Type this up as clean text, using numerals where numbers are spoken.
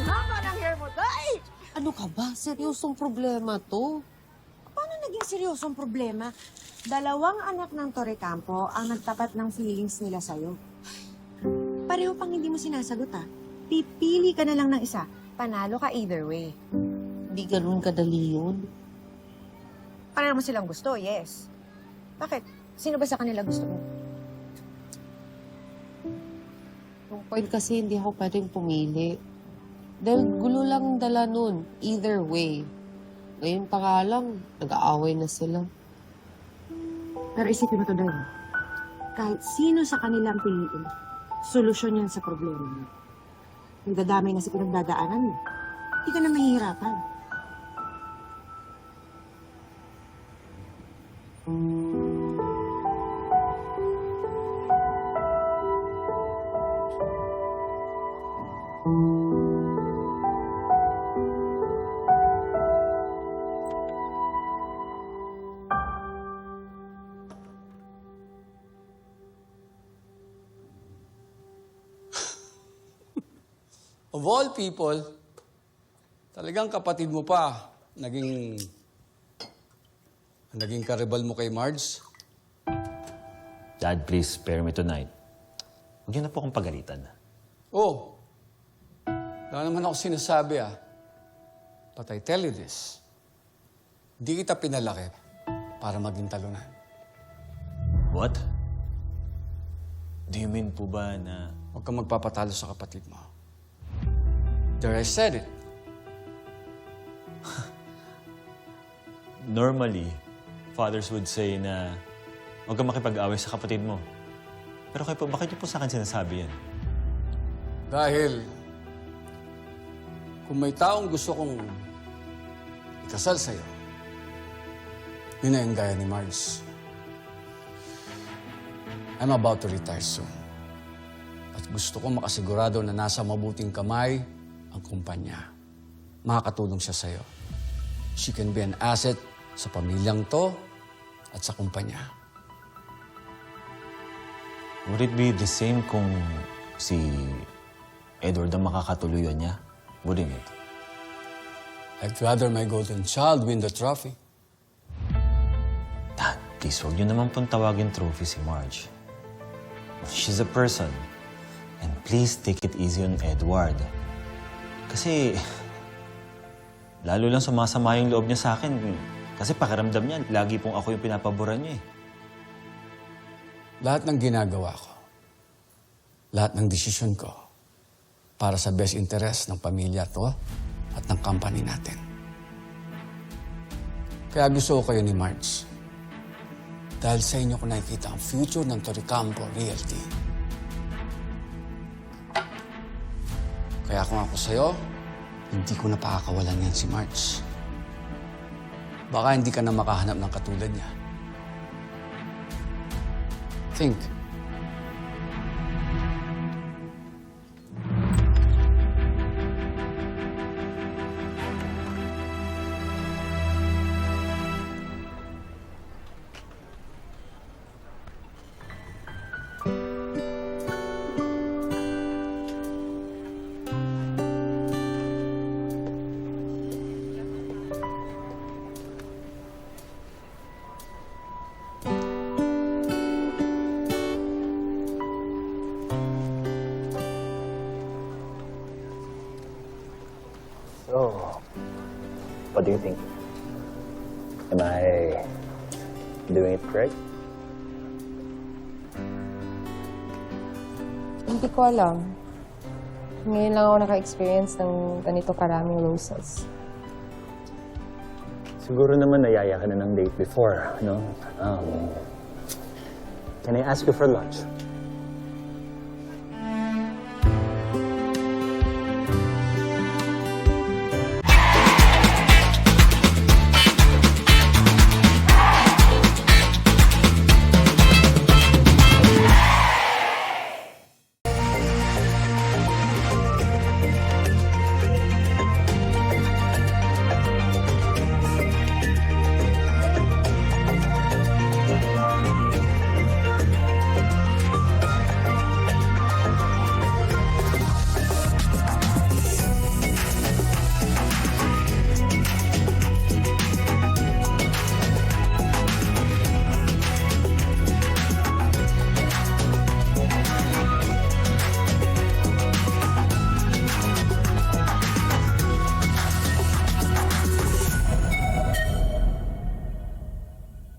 haba ng hair mo, Day! Ano ka ba? Seryosong problema to. Paano naging seryosong problema? Dalawang anak ng Torrecampo ang nagtapat ng feelings nila sa'yo. Pareho pang hindi mo sinasagot, ha? Pipili ka na lang ng isa. Panalo ka either way. Hindi ganun kadali yun. Pareho mo silang gusto, yes. Bakit? Sino ba sa kanila gusto mo? Yung point kasi hindi ako pwedeng pumili. Dahil gulo lang dala nun. Either way. Ngayon pa nga lang, nag-aaway na sila. Pero isipin mo to, Day. Kahit sino sa kanilang piliin, solusyon yan sa problema mo. Nagdadamay na sa pinagdadaanan mo. Hindi ka na mahihirapan. Of all people, talagang kapatid mo pa, naging karibal mo kay Marge. Dad, please spare me tonight. Huwag niyo na po akong pagalitan. Oh, wala naman ako sinasabi But I tell you this, di kita pinalaki para maging talunan. What? Do you mean po ba na... Huwag kang magpapatalo sa kapatid mo. There, I said it. Normally, fathers would say na huwag kang makipag-away sa kapatid mo. Pero kayo po, bakit niyo po sa akin sinasabi yan? Dahil, kung may taong gusto kong ikasal sa'yo, yun na yung gaya ni Marge. I'm about to retire soon. At gusto kong makasigurado na nasa mabuting kamay ang kumpanya. Makakatulong siya sa'yo. She can be an asset sa pamilyang to at sa kumpanya. Would it be the same kung si Edward ang makakatuluyan niya? Wouldn't it? I'd rather my golden child win the trophy. Dad, please, huwag niyo naman pong tawagin trophy si Marge. She's a person. And please take it easy on Edward. Kasi, lalo lang sumasama yung loob niya sa akin. Kasi pakiramdam niya, lagi pong ako yung pinapaboran niya eh. Lahat ng ginagawa ko, lahat ng desisyon ko, para sa best interest ng pamilya to at ng company natin. Kaya gusto ko kayo ni Marge. Dahil sa inyo ko nakikita ang future ng Torrecampo Realty. Kaya kung ako sa'yo, hindi ko na pakakawalan yan si Marge. Baka hindi ka na makahanap ng katulad niya. Think. So, what do you think? Am I doing it correct? Hindi ko alam. Ngayon lang ako naka-experience ng ganito karaming roses. Siguro naman nayaya ka na ng date before, no? Can I ask you for lunch?